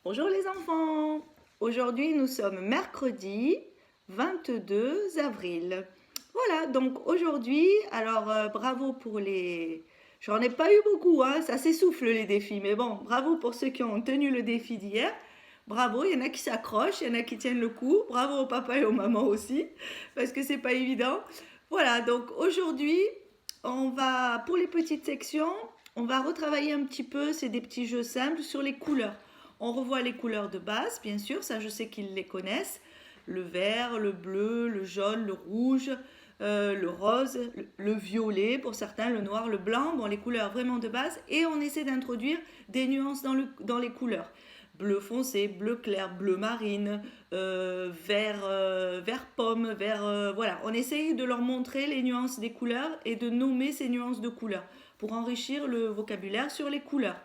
Bonjour les enfants. Aujourd'hui nous sommes mercredi 22 avril. Voilà, donc aujourd'hui, alors bravo pour les... J'en ai pas eu beaucoup, hein, ça s'essouffle les défis, mais bon, bravo pour ceux qui ont tenu le défi d'hier. Bravo, il y en a qui s'accrochent, il y en a qui tiennent le coup. Bravo au papa et aux mamans aussi, parce que c'est pas évident. Voilà, donc aujourd'hui, pour les petites sections, on va retravailler un petit peu, c'est des petits jeux simples sur les couleurs. On revoit les couleurs de base, bien sûr, ça je sais qu'ils les connaissent. Le vert, le bleu, le jaune, le rouge, le rose, le violet pour certains, le noir, le blanc, bon les couleurs vraiment de base. Et on essaie d'introduire des nuances dans les couleurs. Bleu foncé, bleu clair, bleu marine, vert pomme, vert... voilà, on essaye de leur montrer les nuances des couleurs et de nommer ces nuances de couleurs pour enrichir le vocabulaire sur les couleurs.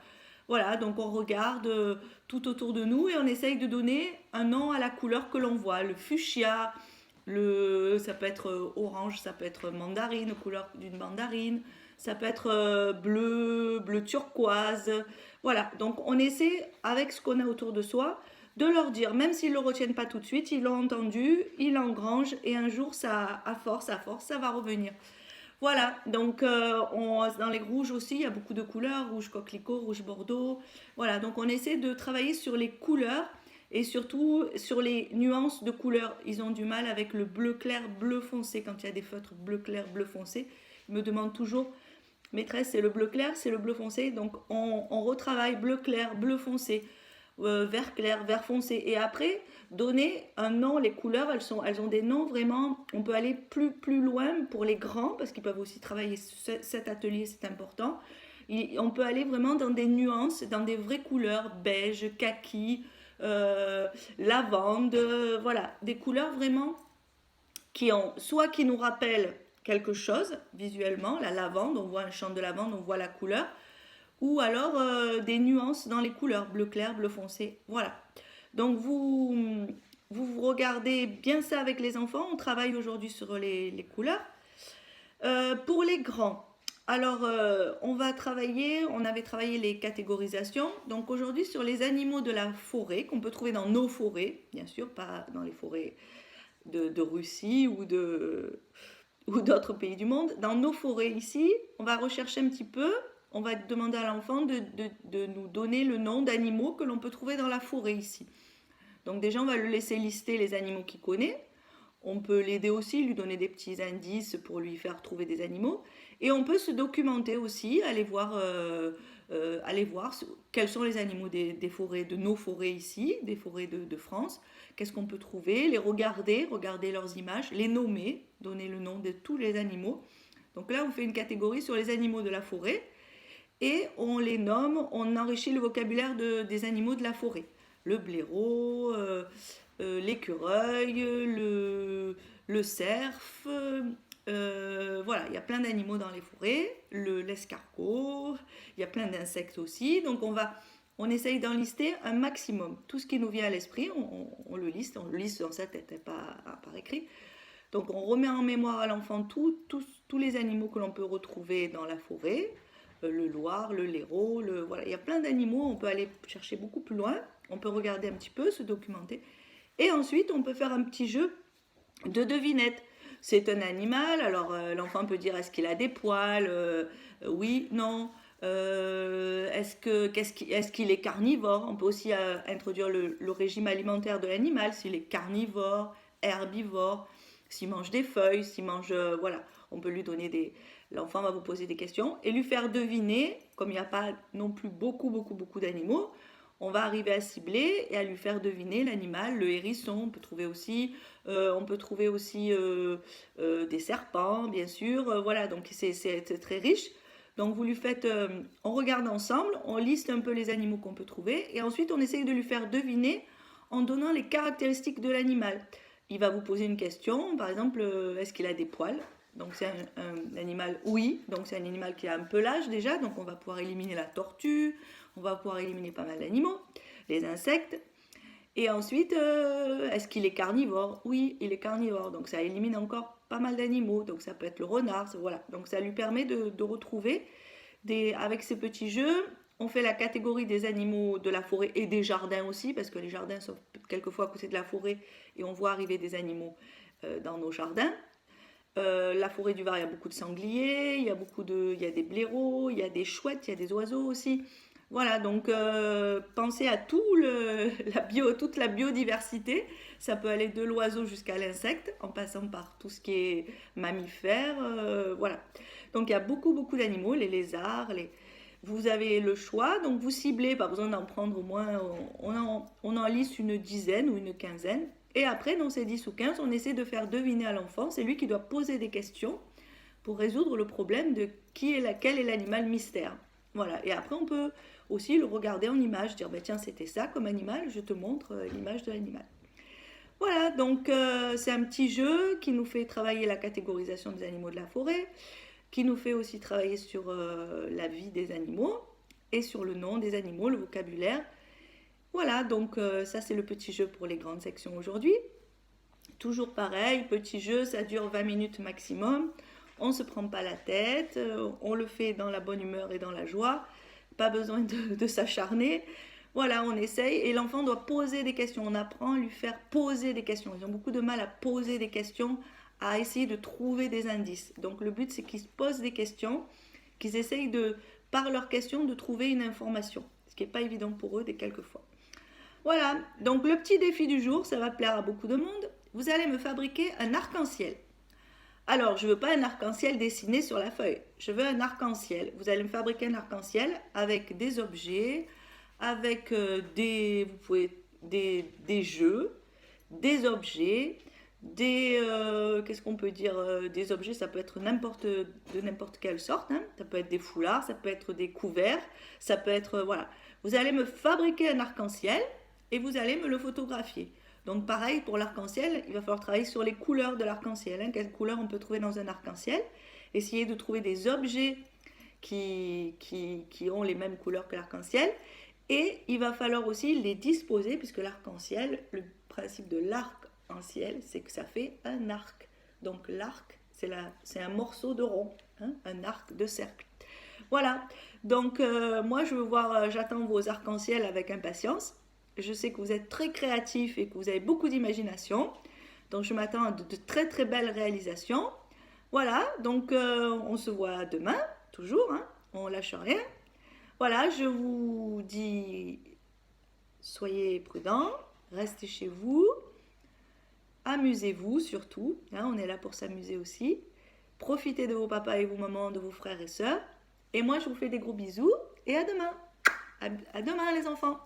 Voilà, donc on regarde tout autour de nous et on essaye de donner un nom à la couleur que l'on voit. Le fuchsia, ça peut être orange, ça peut être mandarine, couleur d'une mandarine, ça peut être bleu turquoise. Voilà, donc on essaie avec ce qu'on a autour de soi de leur dire, même s'ils ne le retiennent pas tout de suite, ils l'ont entendu, ils l'engrangent et un jour, ça, à force, ça va revenir. Voilà, donc dans les rouges aussi, il y a beaucoup de couleurs, rouge coquelicot, rouge bordeaux. Voilà, donc on essaie de travailler sur les couleurs et surtout sur les nuances de couleurs. Ils ont du mal avec le bleu clair, bleu foncé, quand il y a des feutres bleu clair, bleu foncé. Ils me demandent toujours, maîtresse, c'est le bleu clair, c'est le bleu foncé. Donc on retravaille bleu clair, bleu foncé, vert clair, vert foncé. Et après, donner un nom, les couleurs, elles ont des noms vraiment, on peut aller plus loin pour les grands, parce qu'ils peuvent aussi travailler cet atelier, c'est important. On peut aller vraiment dans des nuances, dans des vraies couleurs, beige, kaki, lavande, voilà, des couleurs vraiment soit qui nous rappellent quelque chose visuellement, la lavande, on voit un champ de lavande, on voit la couleur, ou alors des nuances dans les couleurs, bleu clair, bleu foncé, voilà. Donc vous regardez bien ça avec les enfants, on travaille aujourd'hui sur les couleurs. Pour les grands, alors on avait travaillé les catégorisations, donc aujourd'hui sur les animaux de la forêt, qu'on peut trouver dans nos forêts, bien sûr, pas dans les forêts de Russie ou d'autres pays du monde. Dans nos forêts ici, on va rechercher un petit peu, on va demander à l'enfant de nous donner le nom d'animaux que l'on peut trouver dans la forêt ici. Donc déjà, on va le laisser lister les animaux qu'il connaît. On peut l'aider aussi, lui donner des petits indices pour lui faire trouver des animaux. Et on peut se documenter aussi, aller voir quels sont les animaux des forêts, de nos forêts ici, des forêts de France. Qu'est-ce qu'on peut trouver, les regarder leurs images, les nommer, donner le nom de tous les animaux. Donc là, on fait une catégorie sur les animaux de la forêt et on les nomme, on enrichit le vocabulaire des animaux de la forêt. Le blaireau, l'écureuil, le cerf, voilà, il y a plein d'animaux dans les forêts, l'escargot, il y a plein d'insectes aussi, donc on essaye d'en lister un maximum. Tout ce qui nous vient à l'esprit, on le liste dans sa tête, et pas par écrit. Donc on remet en mémoire à l'enfant tous les animaux que l'on peut retrouver dans la forêt, le loir, le laireau, voilà, il y a plein d'animaux, on peut aller chercher beaucoup plus loin, on peut regarder un petit peu, se documenter. Et ensuite, on peut faire un petit jeu de devinette. C'est un animal, alors l'enfant peut dire est-ce qu'il a des poils, oui, non, est-ce qu'il est carnivore. On peut aussi introduire le régime alimentaire de l'animal, s'il est carnivore, herbivore, s'il mange des feuilles, s'il mange... voilà, on peut lui donner des... L'enfant va vous poser des questions et lui faire deviner, comme il n'y a pas non plus beaucoup d'animaux, on va arriver à cibler et à lui faire deviner l'animal, le hérisson. On peut trouver aussi des serpents, bien sûr. Voilà, donc c'est très riche. Donc vous lui faites, on regarde ensemble, on liste un peu les animaux qu'on peut trouver et ensuite on essaye de lui faire deviner en donnant les caractéristiques de l'animal. Il va vous poser une question, par exemple, est-ce qu'il a des poils? Donc c'est un animal, oui, donc c'est un animal qui a un pelage déjà, donc on va pouvoir éliminer la tortue, on va pouvoir éliminer pas mal d'animaux, les insectes. Et ensuite, est-ce qu'il est carnivore? Oui, il est carnivore, donc ça élimine encore pas mal d'animaux, donc ça peut être le renard, voilà. Donc ça lui permet de retrouver, avec ces petits jeux, On fait la catégorie des animaux de la forêt et des jardins aussi, parce que les jardins sont quelquefois à côté de la forêt et on voit arriver des animaux dans nos jardins. La forêt du Var, il y a beaucoup de sangliers, il y a des blaireaux, il y a des chouettes, il y a des oiseaux aussi. Voilà, donc pensez à toute la biodiversité. Ça peut aller de l'oiseau jusqu'à l'insecte, en passant par tout ce qui est mammifère. Voilà. Donc il y a beaucoup d'animaux, les lézards, vous avez le choix, donc vous ciblez, pas besoin d'en prendre au moins, on en liste une dizaine ou une quinzaine. Et après, dans ces 10 ou 15, on essaie de faire deviner à l'enfant, c'est lui qui doit poser des questions pour résoudre le problème de quel est l'animal mystère. Voilà, et après on peut aussi le regarder en image, dire bah, tiens c'était ça comme animal, je te montre l'image de l'animal. Voilà, donc c'est un petit jeu qui nous fait travailler la catégorisation des animaux de la forêt, qui nous fait aussi travailler sur la vie des animaux et sur le nom des animaux, le vocabulaire. Voilà, donc ça c'est le petit jeu pour les grandes sections aujourd'hui. Toujours pareil, petit jeu, ça dure 20 minutes maximum. On ne se prend pas la tête, on le fait dans la bonne humeur et dans la joie. Pas besoin de s'acharner. Voilà, on essaye et l'enfant doit poser des questions. On apprend à lui faire poser des questions. Ils ont beaucoup de mal à poser des questions, à essayer de trouver des indices. Donc le but c'est qu'ils se posent des questions, qu'ils essayent par leurs questions de trouver une information. Ce qui n'est pas évident pour eux quelquefois. Voilà, donc le petit défi du jour, ça va plaire à beaucoup de monde. Vous allez me fabriquer un arc-en-ciel. Alors, je ne veux pas un arc-en-ciel dessiné sur la feuille. Je veux un arc-en-ciel. Vous allez me fabriquer un arc-en-ciel avec des objets, avec des jeux, des objets, qu'est-ce qu'on peut dire, des objets, ça peut être de n'importe quelle sorte. Hein. Ça peut être des foulards, ça peut être des couverts, ça peut être, voilà. Vous allez me fabriquer un arc-en-ciel et vous allez me le photographier. Donc pareil, pour l'arc-en-ciel, il va falloir travailler sur les couleurs de l'arc-en-ciel. Hein. Quelles couleurs on peut trouver dans un arc-en-ciel. Essayer de trouver des objets qui ont les mêmes couleurs que l'arc-en-ciel. Et il va falloir aussi les disposer, puisque l'arc-en-ciel, le principe de l'arc-en-ciel, c'est que ça fait un arc. Donc l'arc, c'est un morceau de rond, hein, un arc de cercle. Voilà, donc moi j'attends vos arcs-en-ciel avec impatience. Je sais que vous êtes très créatifs et que vous avez beaucoup d'imagination. Donc je m'attends à de très très belles réalisations. Voilà, donc on se voit demain, toujours, hein, on lâche rien. Voilà, je vous dis, soyez prudents, restez chez vous, amusez-vous surtout, hein, on est là pour s'amuser aussi. Profitez de vos papas et vos mamans, de vos frères et sœurs. Et moi, je vous fais des gros bisous et à demain. À demain les enfants.